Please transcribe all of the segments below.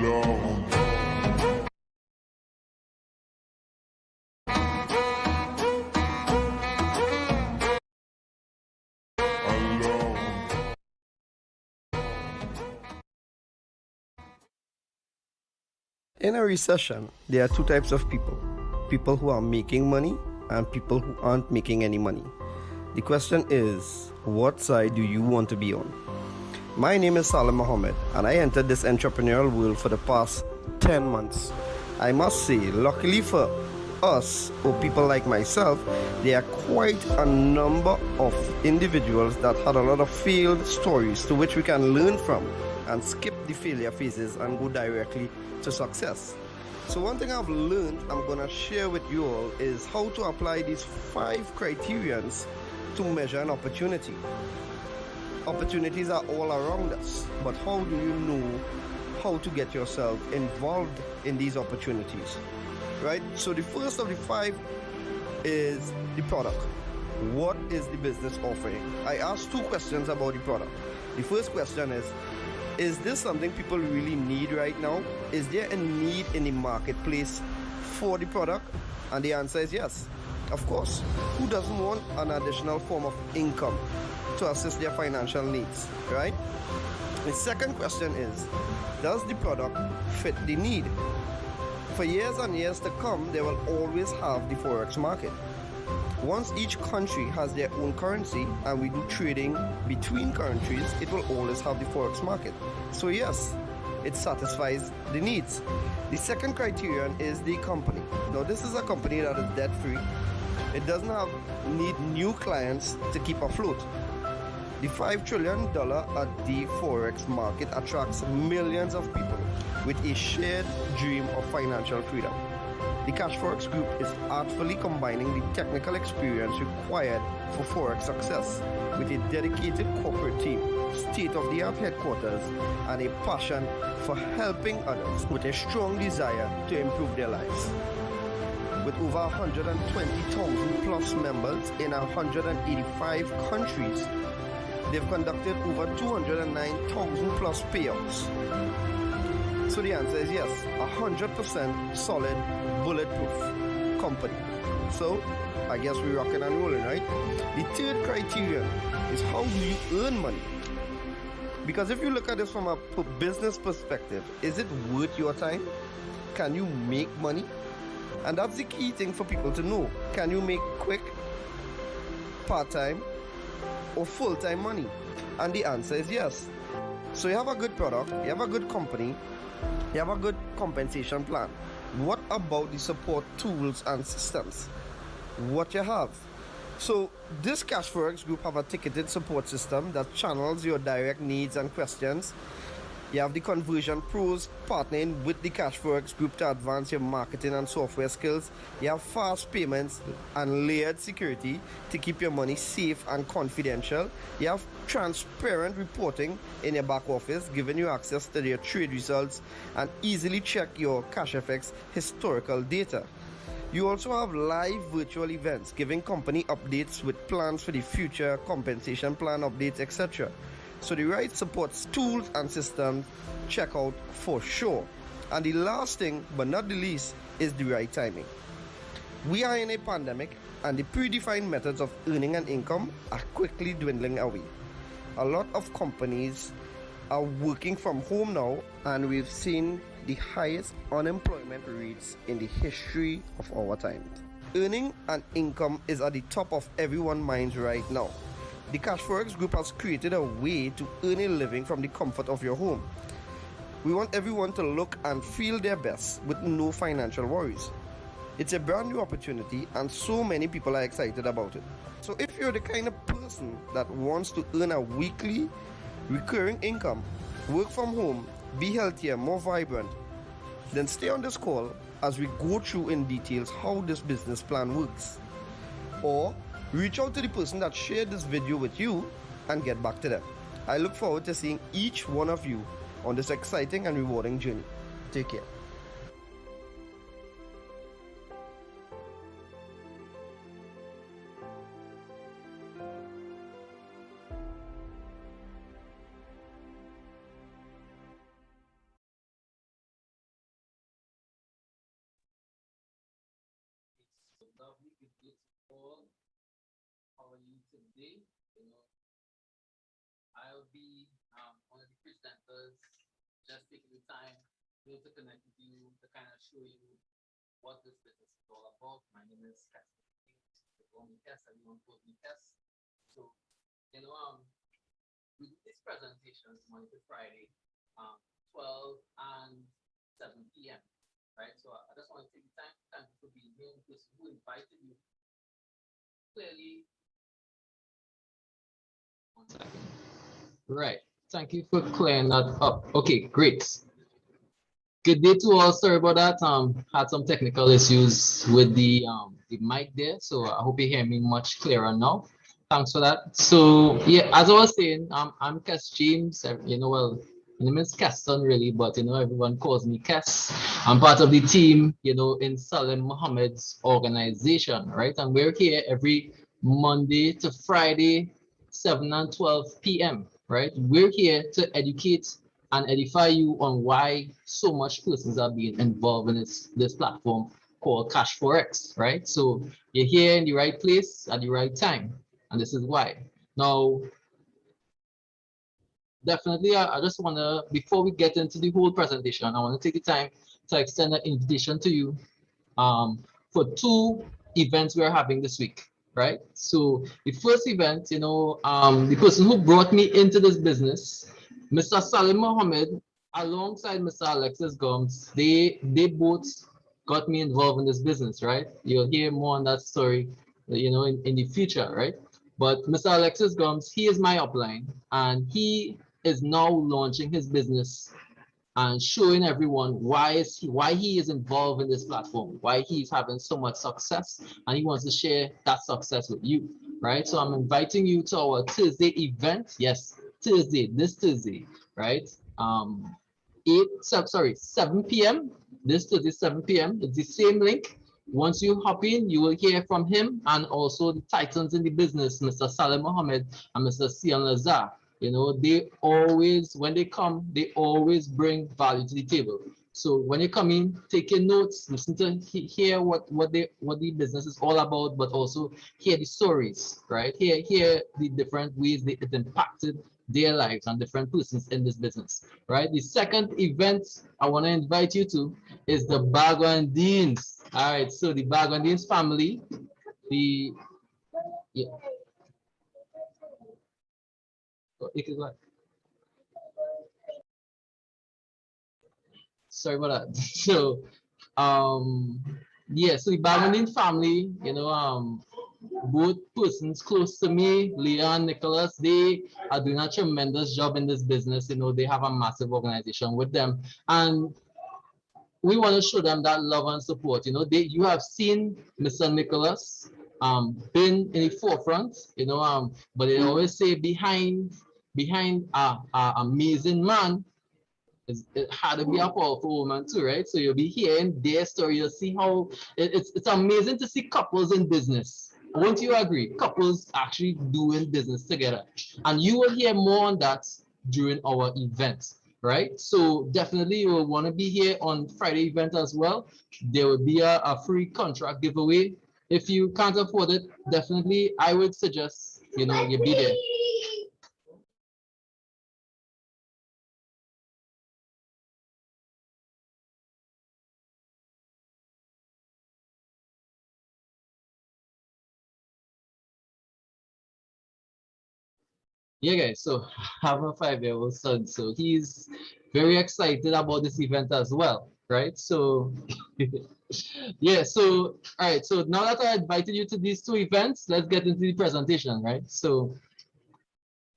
In a recession, there are two types of people: people who are making money and people who aren't making any money. The question is, what side do you want to be on? My name is Salim Mohammed, and I entered this entrepreneurial world for the past 10 months. I must say, luckily for us, or people like myself, there are quite a number of individuals that had a lot of failed stories to which we can learn from and skip the failure phases and go directly to success. So one thing I've learned, I'm gonna share with you all, is how to apply these 5 criterions to measure an opportunity. Opportunities are all around us, but how do you know how to get yourself involved in these opportunities, right? So the first of the 5 is the product. What is the business offering? I asked 2 questions about the product. The first question is this something people really need right now? Is there a need in the marketplace for the product? And the answer is yes, of course. Who doesn't want an additional form of income to assist their financial needs, right? The second question is, does the product fit the need? For years and years to come, they will always have the Forex market. Once each country has their own currency and we do trading between countries, it will always have the Forex market. So yes, it satisfies the needs. The second criterion is the company. Now this is a company that is debt free. It doesn't need new clients to keep afloat. The $5 trillion a day Forex market attracts millions of people with a shared dream of financial freedom. The Cashfx group is artfully combining the technical experience required for Forex success with a dedicated corporate team, state-of-the-art headquarters, and a passion for helping others with a strong desire to improve their lives. With over 120,000 plus members in 185 countries, they've conducted over 209,000 plus payouts. So the answer is yes, 100% solid, bulletproof company. So I guess we're rocking and rolling, right? The third criterion is, how do you earn money? Because if you look at this from a business perspective, is it worth your time? Can you make money? And that's the key thing for people to know. Can you make quick, part-time, or full-time money? And the answer is yes. So you have a good product, you have a good company, you have a good compensation plan. What about the support tools and systems? What you have? So this Cashfx group have a ticketed support system that channels your direct needs and questions. You have the conversion pros partnering with the Cashfx group to advance your marketing and software skills. You have fast payments and layered security to keep your money safe and confidential. You have transparent reporting in your back office, giving you access to your trade results and easily check your Cashfx historical data. You also have live virtual events, giving company updates with plans for the future, compensation plan updates, etc. So the right support tools and systems, check out for sure. And the last thing, but not the least, is the right timing. We are in a pandemic, and the predefined methods of earning an income are quickly dwindling away. A lot of companies are working from home now, and we've seen the highest unemployment rates in the history of our time. Earning an income is at the top of everyone's minds right now. The Cashfx group has created a way to earn a living from the comfort of your home. We want everyone to look and feel their best with no financial worries. It's a brand new opportunity and so many people are excited about it. So if you're the kind of person that wants to earn a weekly recurring income, work from home, be healthier, more vibrant, then stay on this call as we go through in details how this business plan works. Or reach out to the person that shared this video with you and get back to them. I look forward to seeing each one of you on this exciting and rewarding journey. Take care. It's all. How are you today? You know, I'll be one of the presenters, just taking the time to connect with you, to kind of show you what this business is all about. My name is Cashfx. They call me Cass, everyone calls me Cass. So, you know, we do these presentations Monday to Friday, 12 and 7 p.m. Right? So I just want to take the time, thank you for being here, because who invited you. Clearly, one second. Right. Thank you for clearing that up. Okay, great. Good day to all. Sorry about that. Had some technical issues with the mic there, so I hope you hear me much clearer now. Thanks for that. So yeah, as I was saying, I'm Cass James. You know, well, my name is Keston really, but you know everyone calls me Cass. I'm part of the team, you know, in Salim Mohammed's organization, right? And we're here every Monday to Friday, 7 and 12 p.m. Right? We're here to educate and edify you on why so much persons are being involved in this platform called Cashfx, right? So you're here in the right place at the right time, and this is why. Now, definitely, I just want to, before we get into the whole presentation, I want to take the time to extend an invitation to you for two events we're having this week, right? So the first event, you know, the person who brought me into this business, Mr. Salim Mohammed, alongside Mr. Alexis Gomes, they both got me involved in this business, right? You'll hear more on that story, you know, in the future, right? But Mr. Alexis Gomes, he is my upline, and he is now launching his business and showing everyone why he is involved in this platform, why he's having so much success, and he wants to share that success with you, right? So I'm inviting you to our Thursday event. Yes, Thursday, this Thursday, right? 7 p.m. This Thursday, 7 p.m. It's the same link. Once you hop in, you will hear from him and also the titans in the business, Mr. Saleh Mohammed and Mr. Sian Lazar. You know, they always, when they come, they always bring value to the table. So when you come in, take your notes, listen to hear what the business is all about, but also hear the stories, right? Hear the different ways it impacted their lives and different persons in this business, right? The second event I want to invite you to is the Bagwandines. All right, so the Bagwandines family, the yeah, sorry about that. So yeah, so the Bagwandine family, you know, both persons close to me, Leon, Nicholas, they are doing a tremendous job in this business. You know, they have a massive organization with them, and we want to show them that love and support. You know, you have seen Mr. Nicholas been in the forefront, you know, but they always say behind a amazing man, it had to be a powerful woman too, right? So you'll be hearing their story. You'll see how it's amazing to see couples in business. Won't you agree? Couples actually doing business together. And you will hear more on that during our event, right? So definitely you will want to be here on Friday event as well. There will be a free contract giveaway. If you can't afford it, definitely I would suggest, you know, you be there. Yeah, guys, so I have a 5-year-old son, so he's very excited about this event as well, right? So, yeah, so, all right, so now that I invited you to these two events, let's get into the presentation, right? So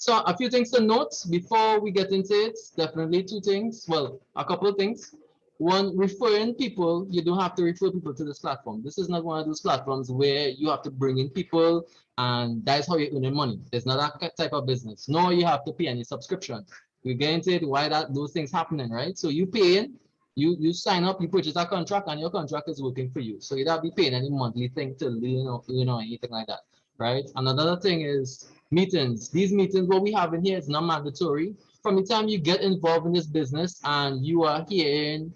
a few things to note before we get into it. Definitely two things. Well, a couple of things. One, referring people, you don't have to refer people to this platform. This is not one of those platforms where you have to bring in people and that's how you're earning money. It's not that type of business. Nor you have to pay any subscription. We get into it why those things happening, right? So you pay in, you sign up, you purchase a contract, and your contract is working for you. So you don't be paying any monthly thing to anything like that, right? And another thing is meetings. These meetings, what we have in here is not mandatory. from the time you get involved in this business and you are hearing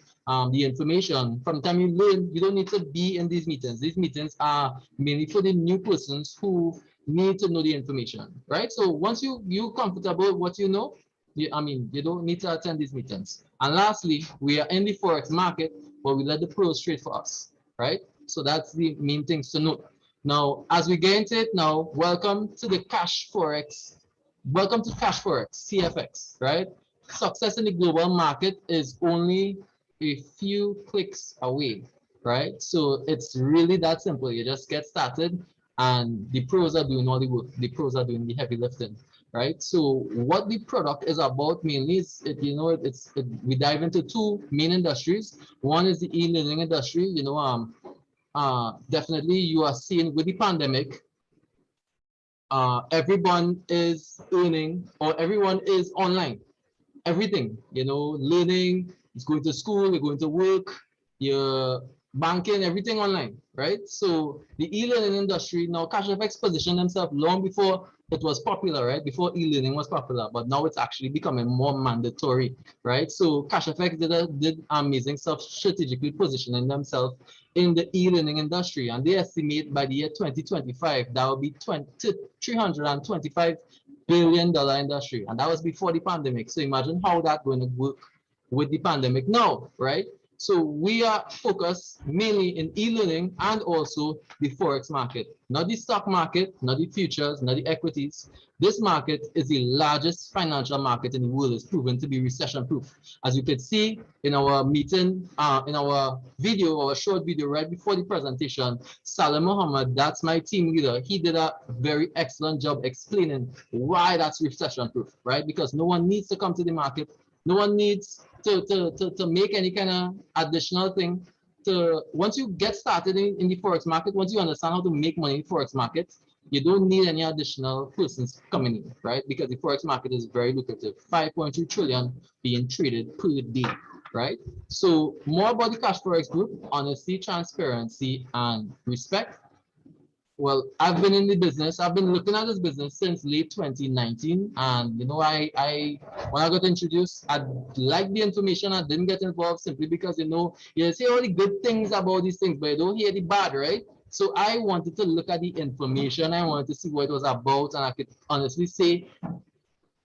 the information, from the time you learn, you don't need to be in these meetings. These meetings are mainly for the new persons who need to know the information, right? So once you're comfortable with what you know, you don't need to attend these meetings. And lastly, we are in the Forex market, but we let the pros trade for us, right? So that's the main things to note. Now, as we get into it now, welcome to the Cash Forex. Welcome to Cash Forex, CFX, right? Success in the global market is only a few clicks away, right? So it's really that simple. You just get started and the pros are doing all the work. The pros are doing the heavy lifting, right? So what the product is about mainly is, we dive into two main industries. One is the e-learning industry. Definitely you are seeing with the pandemic, everyone is earning or everyone is online. Everything, learning, is going to school, you're going to work, you're banking, everything online, right? So the e-learning industry, now Cashfx positioned themselves long before it was popular, right? Before e-learning was popular, but now it's actually becoming more mandatory, right? So Cashfx did amazing stuff strategically positioning themselves in the e-learning industry, and they estimate by the year 2025 that will be $325 billion industry, and that was before the pandemic. So imagine how that's going to work with the pandemic now, right? So we are focused mainly in e-learning and also the Forex market, not the stock market, not the futures, not the equities. This market is the largest financial market in the world. It's proven to be recession proof. As you could see in our meeting, in our video, our short video right before the presentation, Salim Muhammad, that's my team leader. He did a very excellent job explaining why that's recession proof, right? Because no one needs to come to the market. No one needs to make any kind of additional thing. Once you get started in the Forex market, once you understand how to make money in the Forex market, you don't need any additional persons coming in, right? Because the Forex market is very lucrative, 5.2 trillion being traded per day, right? So more about the Cash Forex group: honesty, transparency, and respect. Well, I've been in the business. I've been looking at this business since late 2019, and I when I got introduced, I liked the information. I didn't get involved simply because you see all the good things about these things, but you don't hear the bad, right? So I wanted to look at the information. I wanted to see what it was about, and I could honestly say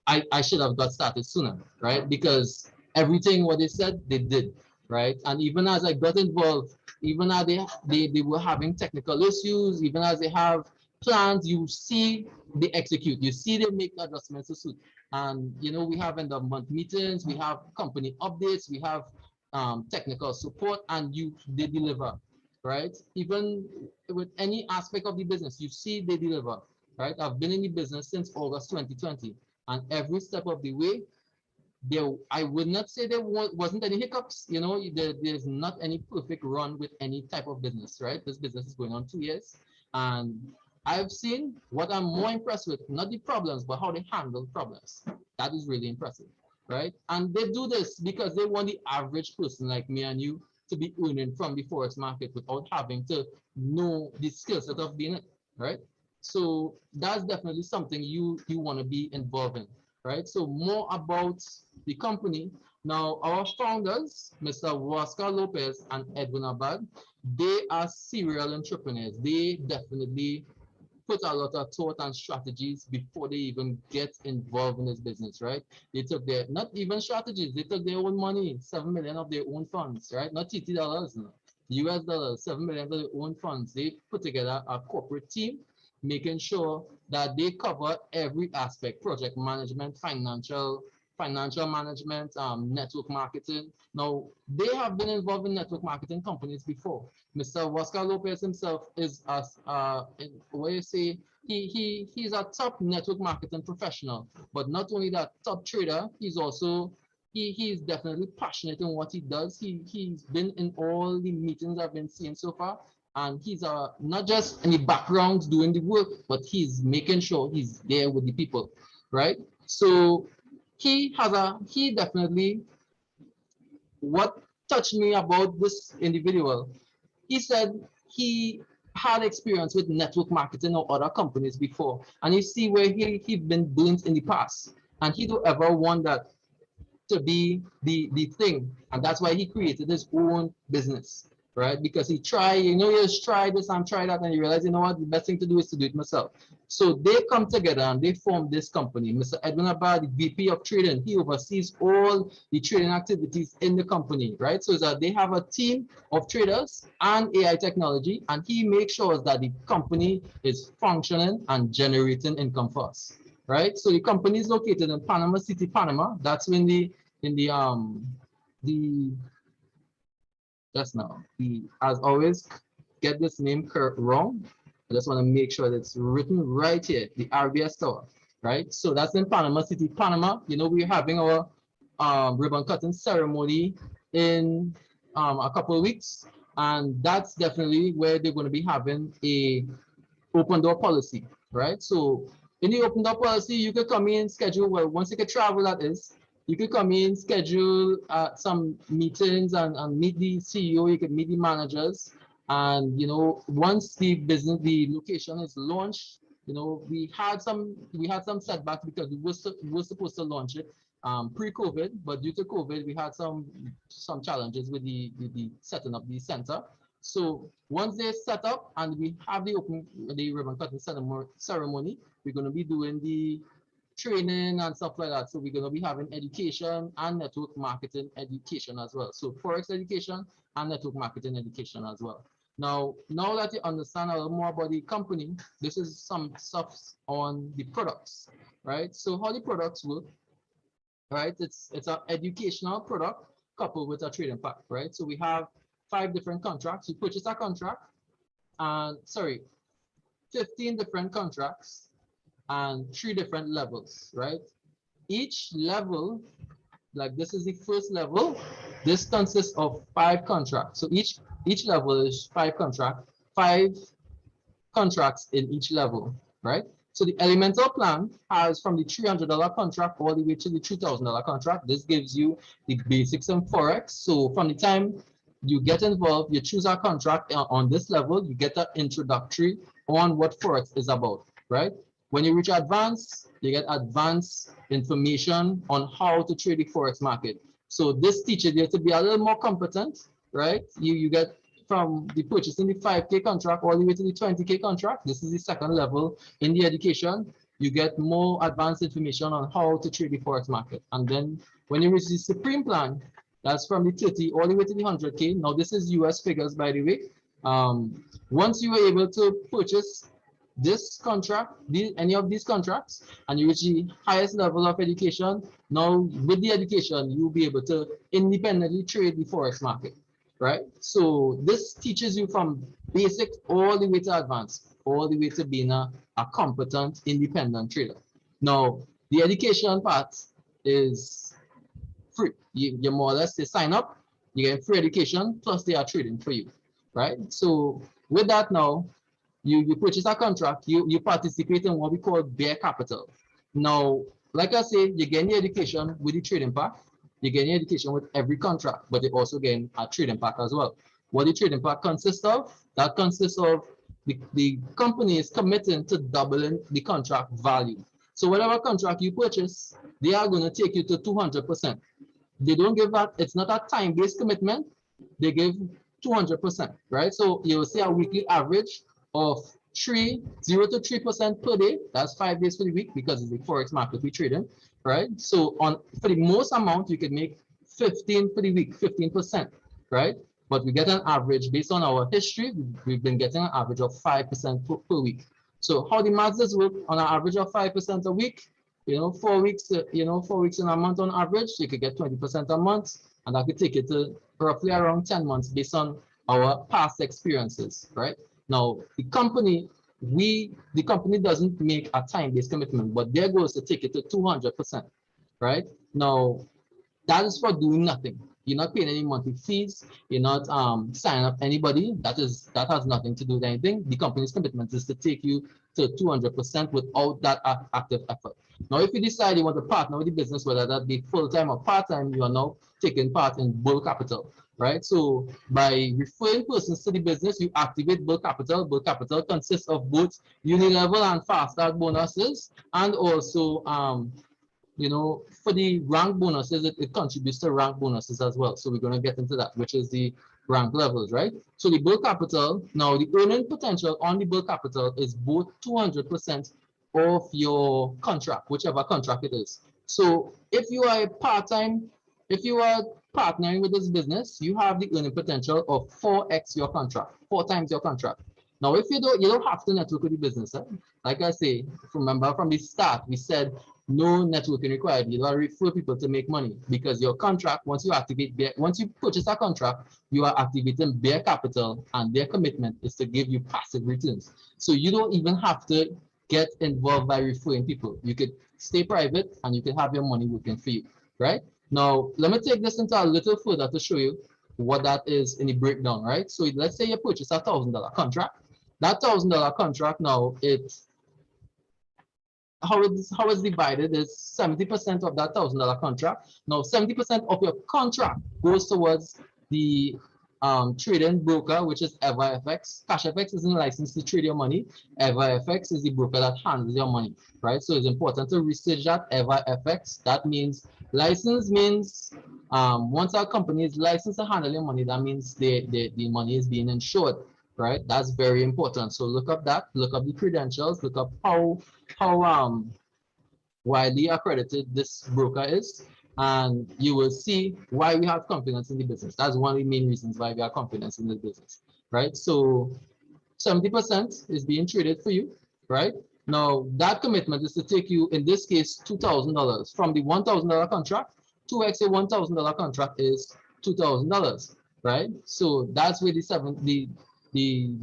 I should have got started sooner, right? Because everything what they said, they did, right? And even as I got involved, even as they were having technical issues, even as they have plans, you see they execute, you see they make adjustments to suit. And we have end of month meetings, we have company updates, we have technical support, and they deliver, right? Even with any aspect of the business, you see they deliver, right? I've been in the business since August 2020. And every step of the way, I would not say there wasn't any hiccups. There's not any perfect run with any type of business, right? This business is going on 2 years, and I've seen what I'm more impressed with, not the problems, but how they handle problems. That is really impressive, right? And they do this because they want the average person like me and you to be earning from the Forex market without having to know the skill set of being it, right? So that's definitely something you want to be involved in, right? So more about the company. Now, our founders, Mr. Oscar Lopez and Edwin Abad, they are serial entrepreneurs. They definitely put a lot of thought and strategies before they even get involved in this business, right? They took not even strategies, they took their own money, 7 million of their own funds, right? Not TT dollars, no. US dollars, 7 million of their own funds. They put together a corporate team, making sure that they cover every aspect: project management, financial management, network marketing. Now, they have been involved in network marketing companies before. Mr. Oscar Lopez himself is he's a top network marketing professional, but not only that, top trader. He's also he's definitely passionate in what he does. He's been in all the meetings I've been seeing so far, and he's not just in the background doing the work, but he's making sure he's there with the people, right? So he definitely, what touched me about this individual, he said he had experience with network marketing or other companies before, and you see where he'd been burnt in the past, and he don't ever want that. to be the thing. And that's why he created his own business, right? Because he tried, you just try this and try that, and you realize, you know what, the best thing to do is to do it myself. So they come together and they form this company. Mr. Edwin Abad, the VP of trading, he oversees all the trading activities in the company, right? So that they have a team of traders and AI technology, and he makes sure that the company is functioning and generating income for us, right? So the company is located in Panama City, Panama. That's when the just now, as always, get this name wrong. I just want to make sure that it's written right here, the RBS Tower, right? So that's in Panama City, Panama. We're having our ribbon cutting ceremony in a couple of weeks, and that's definitely where they're going to be having a open door policy, right? So in the open door policy, you could come in, schedule, well, once you can travel, that is, you could come in, schedule some meetings and meet the CEO, you could meet the managers. And, once the location is launched, we had some setbacks because we were supposed to launch it pre-COVID, but due to COVID, we had some challenges with the setting up the center. So once they're set up and we have the ribbon cutting ceremony, we're going to be doing the training and stuff like that. So we're going to be having education and network marketing education as well. So Forex education and network marketing education as well. Now that you understand a little more about the company, this is some stuff on the products, right? So how the products work, right? It's an educational product coupled with a trading pack, right? So we have 5 different contracts. You purchase a contract, and 15 different contracts and 3 different levels, right? Each level, like this is the first level, this consists of 5 contracts. So each level is 5 contracts in each level, right? So the elemental plan has from the $300 contract all the way to the $2,000 contract. This gives you the basics in Forex. So from the time you get involved, you choose a contract on this level, you get an introductory on what Forex is about, right? When you reach advanced, you get advanced information on how to trade the Forex market. So this teaches you to be a little more competent, right? You get from the purchasing the 5K contract all the way to the 20K contract. This is the second level in the education. You get more advanced information on how to trade the Forex market. And then when you reach the Supreme plan, that's from the 30 all the way to the 100K. Now this is US figures, by the way. Once you were able to purchase this contract, any of these contracts, and you reach the highest level of education, now with the education, you'll be able to independently trade the Forex market, right? So this teaches you from basic all the way to advanced, all the way to being a competent, independent trader. Now, the education part is free. You more or less, you sign up, you get free education, plus they are trading for you, right? So with that now, you purchase a contract, you participate in what we call bare capital. Now, like I say, you get the education with the trading pack, you get the education with every contract, but you also get a trading pack as well. What the trading pack consists of? That consists of the company is committing to doubling the contract value. So whatever contract you purchase, they are going to take you to 200%. They don't give that, it's not a time-based commitment, they give 200%, right? So you'll see a weekly average of 0 to 3% per day. That's 5 days for the week because it's the Forex market we trade in, right? So for the most amount, you can make 15 for the week, 15%, right? But we get an average based on our history. We've been getting an average of 5% per week. So how the maths does work on an average of 5% a week, 4 weeks, 4 weeks in a month on average, you could get 20% a month, and that could take it to roughly around 10 months based on our past experiences, right? Now, the company doesn't make a time-based commitment, but their goal is to take it to 200%, right? Now, that is for doing nothing. You're not paying any monthly fees. You're not signing up anybody. That has nothing to do with anything. The company's commitment is to take you to 200% without that active effort. Now, if you decide you want to partner with the business, whether that be full-time or part-time, you are now taking part in bull capital, right? So by referring persons to the business, you activate bull capital. Bull capital consists of both unilevel and fast start bonuses, and also you know, for the rank bonuses, it contributes to rank bonuses as well. So we're going to get into that, which is the rank levels, right? So the build capital, now the earning potential on the build capital is both 200% of your contract, whichever contract it is. So if you are a part-time, if you are partnering with this business, you have the earning potential of 4x your contract, 4 times your contract. Now, if you don't have to network with the business. Like I say, remember from the start, we said no networking required. You gotta refer people to make money because your contract, once you purchase a contract, you are activating their capital, and their commitment is to give you passive returns. So you don't even have to get involved by referring people. You could stay private and you can have your money working for you, right? Now, let me take this into a little further to show you what that is in the breakdown, right? So let's say you purchase a $1,000 contract. That $1,000 contract now, it's how it's divided is 70% of that $1,000 contract. Now 70% of your contract goes towards the trading broker, which is EverFX. Cashfx isn't licensed to trade your money. EverFX is the broker that handles your money, right? So it's important to research that. EverFX, that means license means once our company is licensed to handle your money, that means the money is being insured, right? That's very important. So look up that, look up the credentials, look up how widely accredited this broker is, and you will see why we have confidence in the business. That's one of the main reasons why we have confidence in the business, right? So 70% is being traded for you, right? Now that commitment is to take you, in this case, $2,000 from the $1,000 contract. 2x a $1,000 contract is $2,000, right? So that's where the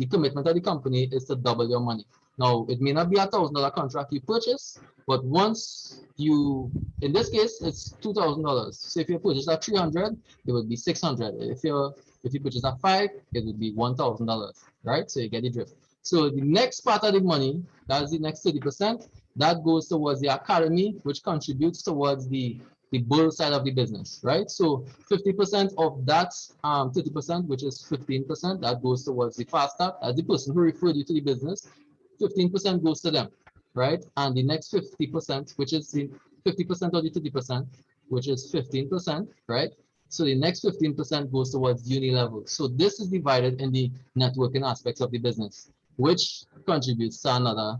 commitment of the company is to double your money. Now, it may not be a $1,000 contract you purchase, but once you, in this case, it's $2,000. So if you purchase at 300, it would be 600. If you purchase at 5, it would be $1,000, right? So you get the drift. So the next part of the money, that's the next 30%, that goes towards the academy, which contributes towards the bull side of the business, right? So 50% of that 30%, which is 15%, that goes towards the fast start, as the person who referred you to the business. 15% goes to them, right? And the next 50%, which is the 50% of the 30%, which is 15%, right? So the next 15% goes towards uni level. So this is divided in the networking aspects of the business, which contributes to another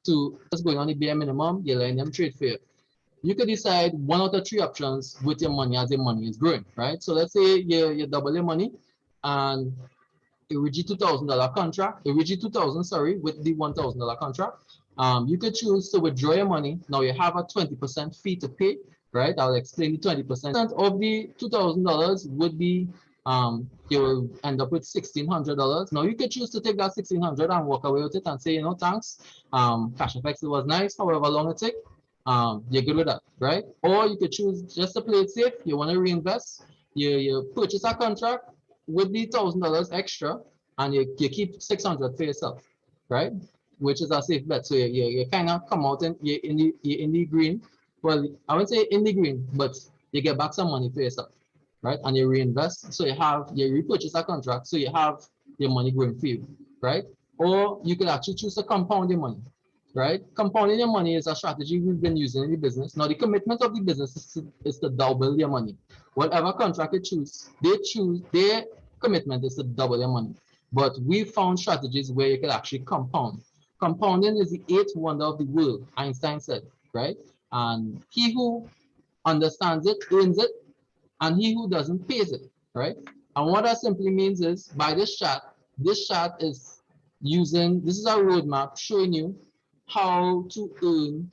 to what's going on the bare minimum. You're letting them trade for you. You could decide 1 out of 3 options with your money as your money is growing, right? So let's say you double your money and original $2,000 contract, original 2,000, sorry, with the $1,000 contract. You could choose to withdraw your money. Now you have a 20% fee to pay, right? I'll explain the 20% of the $2,000 would be you will end up with $1,600. Now you could choose to take that $1,600 and walk away with it and say, you know, thanks. Cashfx was nice, however long it take. You're good with that, right? Or you could choose just to play it safe. You want to reinvest. You purchase a contract with the $1,000 extra, and you keep 600 for yourself, right? Which is a safe bet. So you kind of come out and you're in the green. Well, I wouldn't say in the green, but you get back some money for yourself, right? And you reinvest. So you repurchase a contract, so you have your money growing for you, right? Or you could actually choose to compound your money, right? Compounding your money is a strategy we've been using in the business. Now, the commitment of the business is to double your money. Whatever contract they choose, their commitment is to double your money. But we found strategies where you can actually compound. Compounding is the 8th wonder of the world, Einstein said, right? And he who understands it earns it, and he who doesn't pays it, right? And what that simply means is, by this chart is using, this is a roadmap showing you how to earn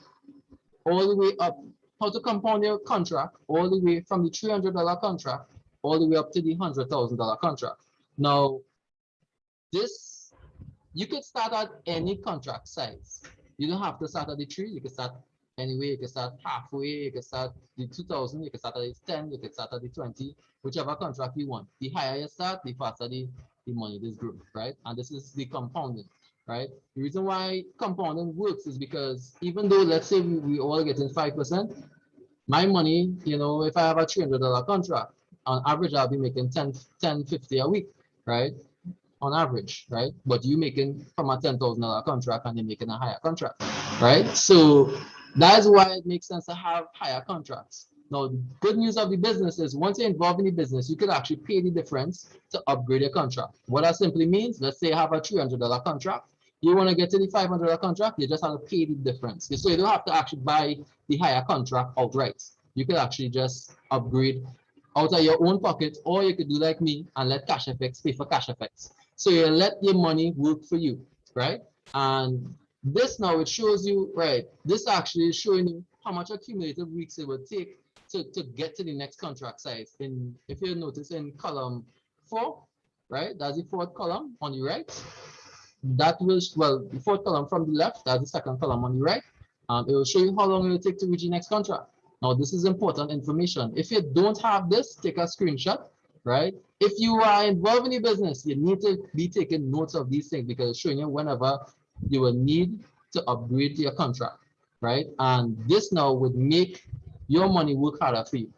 all the way up, how to compound your contract all the way from the $300 contract all the way up to the $100,000 contract. Now, this, you could start at any contract size. You don't have to start at the 3, you can start anyway, you can start halfway, you can start the 2,000, you can start at the 10, you can start at the 20, whichever contract you want. The higher you start, the faster the money is growing, right? And this is the compounding, right? The reason why compounding works is because even though, let's say we all getting 5%, my money, you know, if I have a $300 contract, on average, I'll be making 1050 a week, right? On average, right? But you making from a $10,000 contract and you're making a higher contract, right? So That's why it makes sense to have higher contracts. Now, the good news of the business is once you're involved in the business, you could actually pay the difference to upgrade your contract. What that simply means, let's say you have a $300 contract, you want to get to the $500 contract, you just have to pay the difference. So you don't have to actually buy the higher contract outright. You could actually just upgrade out of your own pocket, or you could do like me and let Cashfx pay for Cashfx. So you let your money work for you, right? And this now it shows you, right? This actually is showing you how much accumulative weeks it would take to get to the next contract size. In if you notice in column 4, right? That's the fourth column on the right. That will well the fourth column from the left, that's the second column on the right. It will show you how long it will take to reach the next contract. Now, this is important information. If you don't have this, take a screenshot, right? If you are involved in the business, you need to be taking notes of these things because it's showing you whenever you will need to upgrade your contract, right? And this now would make your money work harder for you,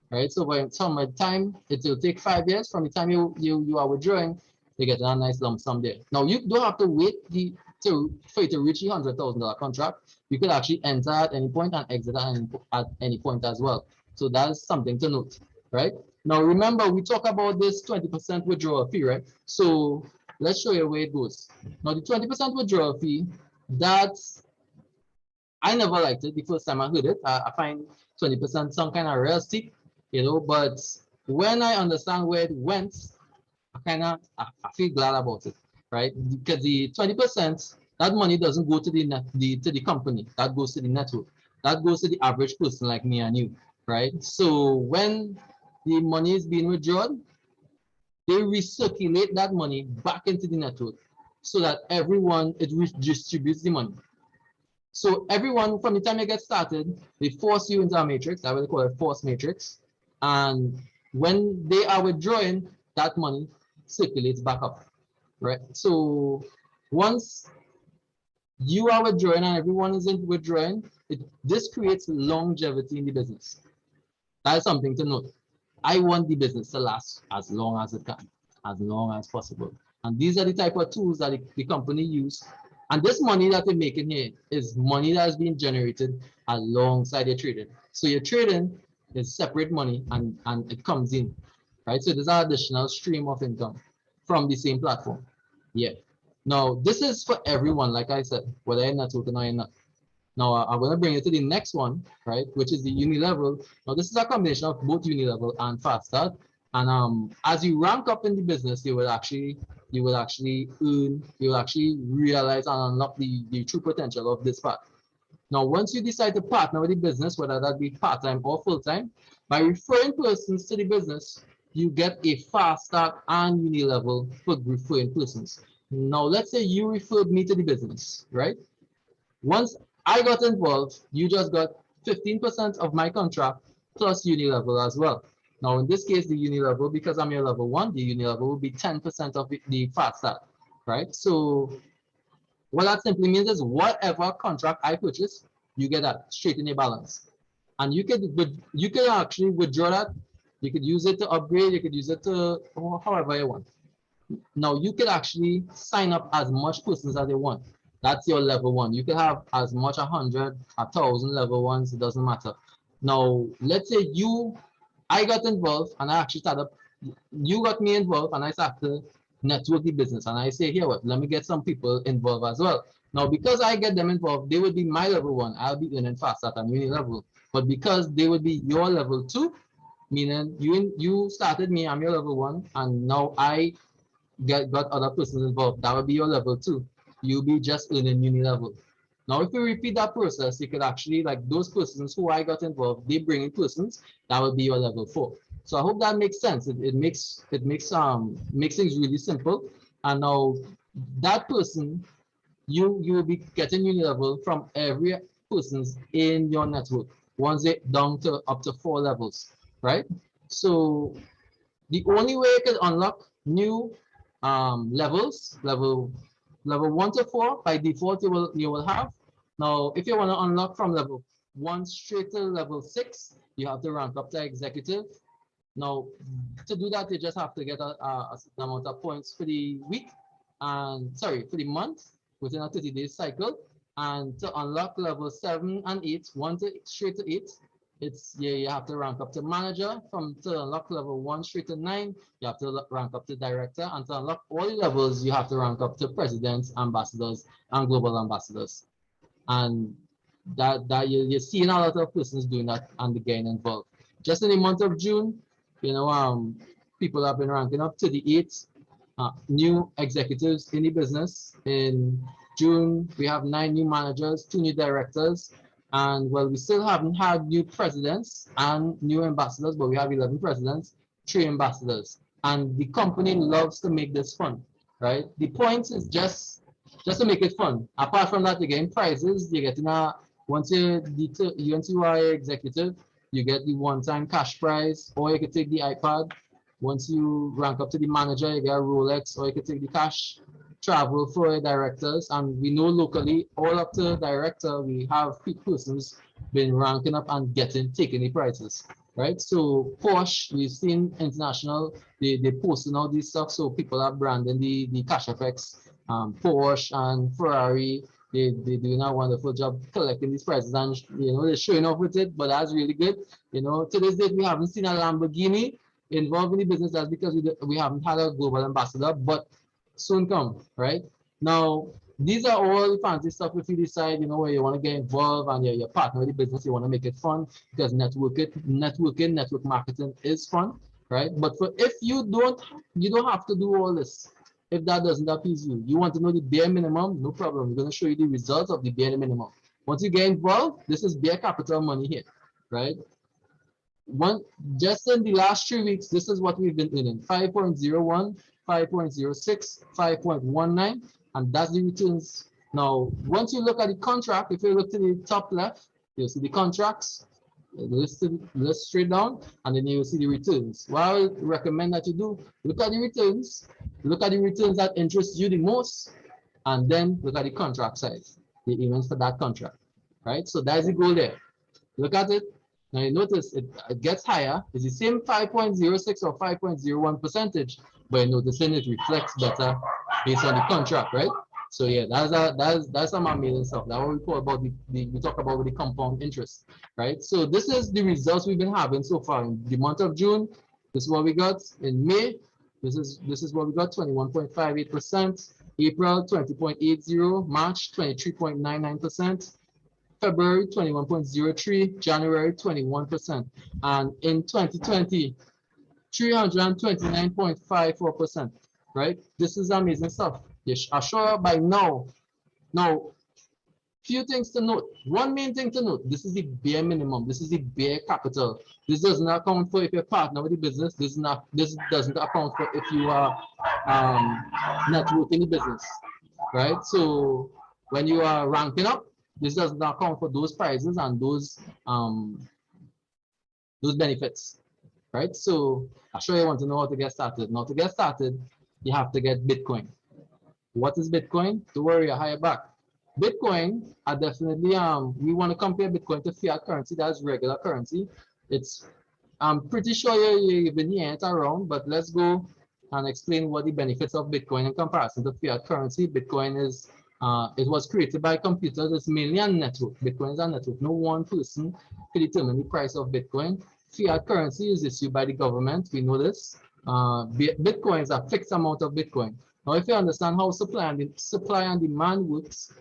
right? So by the time it will take 5 years from the time you are withdrawing, you get a nice lump sum there. Now you don't have to wait for you to reach the $100,000 contract. You could actually enter at any point and exit at any point as well. So that's something to note, right? Now remember we talk about this 20% withdrawal fee, right? So let's show you where it goes. Now the 20% withdrawal fee, that's I never liked it the first time I heard it. I find 20% some kind of real steep, but when I understand where it went, I feel glad about it, right? Because the 20%, that money doesn't go to the company, that goes to the network, that goes to the average person like me and you, right? So when the money is being withdrawn, they recirculate that money back into the network so that everyone it redistributes the money. So everyone, from the time you get started, they force you into a matrix. I will call it force matrix. And when they are withdrawing, that money circulates back up, right? So once you are withdrawing and everyone is withdrawing, this creates longevity in the business. That is something to note. I want the business to last as long as it can, as long as possible. And these are the type of tools that the company use. And this money that they're making here is money that is being generated alongside your trading. So your trading is separate money and it comes in, right? So there's an additional stream of income from the same platform. Yeah. Now, this is for everyone, like I said, whether you're not working or you're not. Now, I'm going to bring you to the next one, right, which is the uni level. Now, this is a combination of both uni level and fast start. And as you rank up in the business, you will actually realize and unlock the true potential of this part. Now, once you decide to partner with the business, whether that be part-time or full-time, by referring persons to the business, you get a fast start and uni level for referring persons. Now, let's say you referred me to the business, right? Once I got involved, you just got 15% of my contract plus uni level as well. Now, in this case, the uni level, because I'm your level 1, the uni level will be 10% of the fast start, right? So what that simply means is whatever contract I purchase, you get that straight in your balance. And you can actually withdraw that. You could use it to upgrade, you could use it to however you want. Now you could actually sign up as much persons as you want. That's your level 1. You could have as much 100, 1,000 level 1s, it doesn't matter. Now, let's say I got involved and I actually started, you got me involved and I started to network the business. And I say, here, what, let me get some people involved as well. Now, because I get them involved, they would be my level 1. I'll be earning faster than uni level. But because they would be your level 2, meaning you started me, I'm your level 1, and now I got other persons involved, that would be your level 2. You'll be just earning uni level. Now, if you repeat that process, you could actually, like those persons who I got involved, they bring in persons, that would be your level 4. So I hope that makes sense. It makes things really simple. And now that person, you will be getting uni level from every persons in your network once they down to up to 4 levels, right? So the only way you can unlock new levels, level 1 to 4, by default you will have. Now, if you want to unlock from level 1 straight to level 6, you have to rank up to executive. Now, to do that, you just have to get a certain amount of points for the week, and sorry, for the month within a 30-day cycle. And to unlock level 7 and 8, straight to 8, it's yeah, you have to rank up to manager. From to unlock level 1 straight to 9, you have to rank up to director. And to unlock all levels, you have to rank up to presidents, ambassadors, and global ambassadors. And that you're seeing a lot of persons doing that and getting involved. Just in the month of June, people have been ranking up to the 8 new executives in the business. In June, we have 9 new managers, 2 new directors, and well, we still haven't had new presidents and new ambassadors, but we have 11 presidents, 3 ambassadors. And the company loves to make this fun, right? The point is just to make it fun. Apart from that, you're getting prizes. You're getting once you are an executive, you get the one-time cash prize, or you can take the iPad. Once you rank up to the manager, you get a Rolex, or you can take the cash. Travel for directors, and we know locally, all up to director, we have persons been ranking up and taking the prizes, right? So Porsche, we've seen international, they posting all this stuff, so people are branding the Cashfx, Porsche and Ferrari. They doing a wonderful job collecting these prizes, and they're showing off with it. But that's really good. To this date, we haven't seen a Lamborghini involved in the business. That's because we haven't had a global ambassador, but soon come, right? Now, these are all fancy stuff if you decide, where you want to get involved and you're partner with the business, you want to make it fun, because network marketing is fun, right? But if you don't have to do all this. If that doesn't appease you, you want to know the bare minimum, no problem. We're going to show you the results of the bare minimum. Once you get involved, this is bare capital money here, right? Just in the last 3 weeks, this is what we've been earning: 5.01, 5.06, 5.19, and that's the returns. Now, once you look at the contract, if you look to the top left, you'll see the contracts listed straight down, and then you'll see the returns. What I would recommend that you do, look at the returns that interest you the most, and then look at the contract size, the events for that contract, right? So that's the goal there. Look at it. Now you notice it gets higher. It's the same 5.06 or 5.01 percentage, but you're noticing it reflects better based on the contract, right? So yeah, that's some amazing stuff. That's what we call about we talk about with the compound interest, right? So this is the results we've been having so far in the month of June. This is what we got in May. This is what we got: 21.58%. April 20.80, March 23.99%. February 21.03, January 21%, and in 2020, 329.54%, right? This is amazing stuff. Yes, I'm sure by now. Now, few things to note. One main thing to note: this is the bare minimum. This is the bare capital. This does not account for if you're partner with the business. This doesn't account for if you are networking the business, right? So when you are ranking up, this does not account for those prizes and those benefits, right? So I'm sure you want to know how to get started. Now, to get started, you have to get Bitcoin. What is Bitcoin? Don't worry, I'll hire back. Bitcoin are definitely we want to compare Bitcoin to fiat currency. That's regular currency. I'm pretty sure you've been hearing it around, but let's go and explain what the benefits of Bitcoin in comparison to fiat currency. Bitcoin is it was created by computers. It's mainly a network. Bitcoin is a network. No one person can determine the price of Bitcoin. Fiat currency is issued by the government. We know this. Bitcoin is a fixed amount of Bitcoin. Now, if you understand how supply and demand works,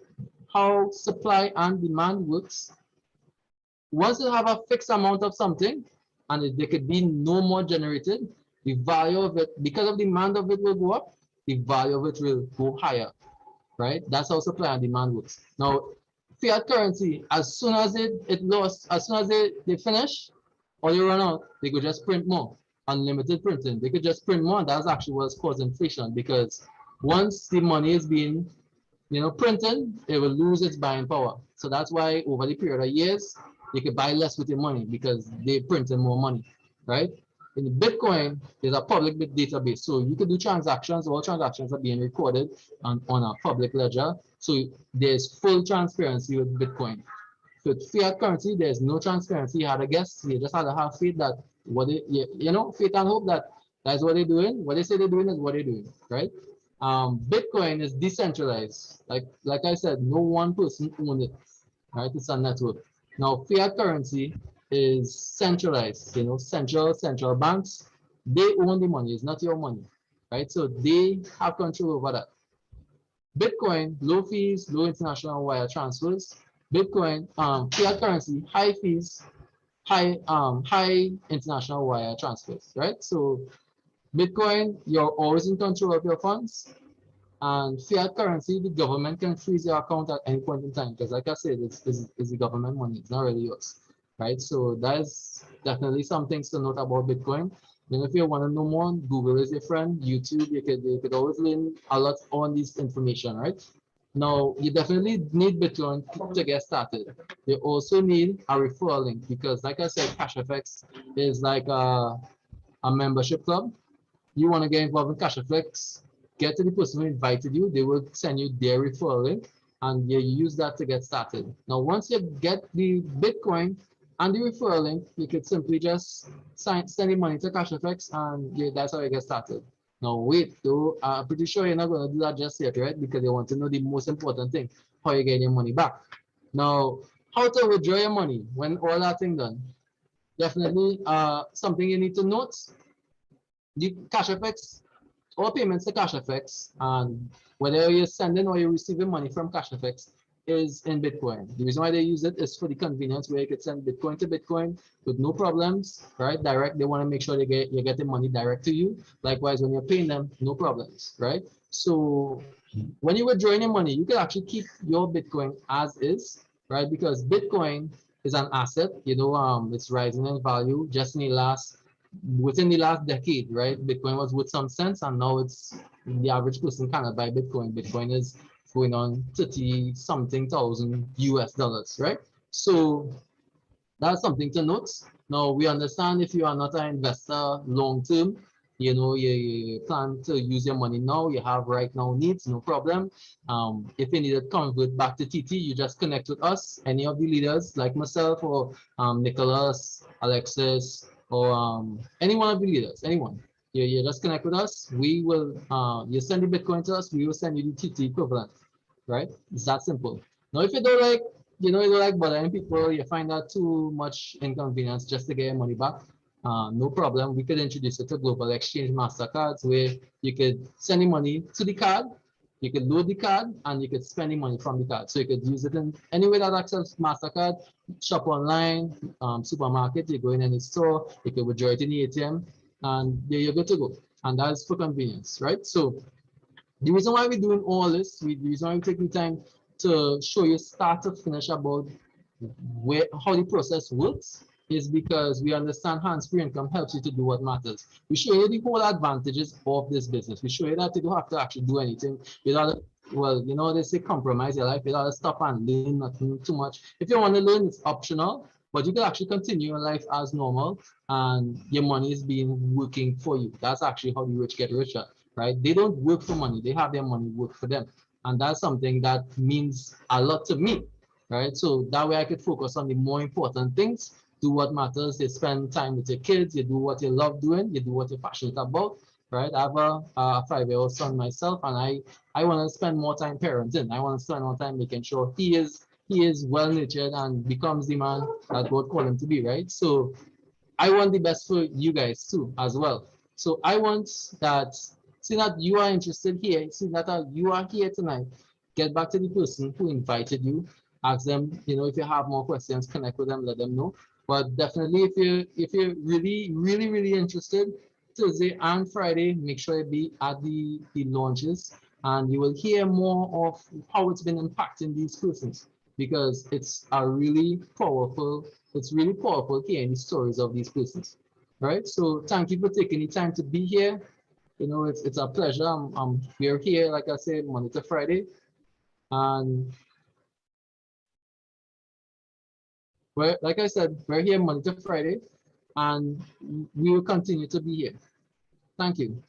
once you have a fixed amount of something and there could be no more generated, the value of it, because of demand of it, will go up. The value of it will go higher. Right? That's how supply and demand works. Now, fiat currency, as soon as as soon as they finish or you run out, they could just print more. Unlimited printing. They could just print more. That's actually what's causing inflation, because once the money is being, printed, it will lose its buying power. So that's why over the period of years, you could buy less with your money because they printed more money, right? In Bitcoin, there's a public database, so you can do transactions. All transactions are being recorded on a public ledger, so there's full transparency with Bitcoin. With fiat currency, there's no transparency. You had to guess. You just had to have faith that faith and hope that that's what they're doing. What they say they're doing is what they're doing, right? Bitcoin is decentralized. Like I said, no one person owns it, right? It's a network. Now, fiat currency is centralized. You know, central banks, they own the money. It's not your money, right? So they have control over that. Bitcoin, low fees, low international wire transfers. Bitcoin, fiat currency, high fees, high international wire transfers, right? So Bitcoin, you're always in control of your funds. And fiat currency, the government can freeze your account at any point in time because, like I said, it's the government money. It's not really yours, right? So that's definitely some things to note about Bitcoin. And if you want to know more, Google is your friend. YouTube, you could always learn a lot on this information, right? Now, you definitely need Bitcoin to get started. You also need a referral link because, like I said, Cashfx is like a membership club. You want to get involved in Cashfx, get to the person who invited you. They will send you their referral link, and you use that to get started. Now, once you get the Bitcoin and the referral link, you could simply just send the money to Cashfx, and that's how you get started. Now, wait, though, I'm pretty sure you're not going to do that just yet, right? Because you want to know the most important thing, how you get your money back. Now, how to withdraw your money when all that thing done? Definitely something you need to note. The Cashfx, all payments to Cashfx, and whether you're sending or you're receiving money from Cashfx is in Bitcoin. The reason why they use it is for the convenience where you could send Bitcoin to Bitcoin with no problems, right? Direct, they want to make sure you're getting money direct to you. Likewise, when you're paying them, no problems, right? So when you withdraw your money, you can actually keep your Bitcoin as is, right? Because Bitcoin is an asset, it's rising in value just within the last decade, right? Bitcoin was worth some sense, and now it's the average person cannot buy Bitcoin. Bitcoin is going on 30 something thousand US dollars, right? So that's something to note. Now, we understand if you are not an investor long term, you plan to use your money now, you have right now needs, no problem. If you need to convert back to TT, you just connect with us, any of the leaders like myself or Nicholas, Alexis, or any one of the leaders, anyone. You just connect with us. We will, you send the Bitcoin to us, we will send you the TT equivalent, right? It's that simple. Now, if you don't like, you don't like bothering people, you find that too much inconvenience just to get your money back, no problem. We could introduce it to Global Exchange MasterCards where you could send the money to the card, you could load the card, and you could spend the money from the card. So you could use it in any way that accepts MasterCard, shop online, supermarket, you go in any store, you could withdraw it in the ATM, and there you're good to go. And that's for convenience, right? So the reason why we're doing all this, the reason why we take the time to show you start to finish about how the process works is because we understand hands-free income helps you to do what matters. We show you the whole advantages of this business. We show you that you don't have to actually do anything. You don't, well, they say compromise your life. You don't stop and learn nothing too much. If you want to learn, it's optional, but you can actually continue your life as normal and your money is being working for you. That's actually how the rich get richer, right? They don't work for money. They have their money work for them. And that's something that means a lot to me, right? So that way I could focus on the more important things, do what matters. You spend time with your kids, you do what you love doing, you do what you're passionate about, right? I have a 5-year-old son myself, and I want to spend more time parenting. I want to spend more time making sure he is well nurtured and becomes the man that God called him to be, right? So I want the best for you guys too, as well. So I want that, see that you are interested here, see that you are here tonight, get back to the person who invited you, ask them, if you have more questions, connect with them, let them know. But definitely if you're really, really, really interested, Thursday and Friday, make sure you be at the launches and you will hear more of how it's been impacting these persons because it's really powerful hearing the stories of these persons. Right? So thank you for taking the time to be here. It's a pleasure. We're here, like I said, Monday to Friday. And like I said, we're here Monday to Friday, and we will continue to be here. Thank you.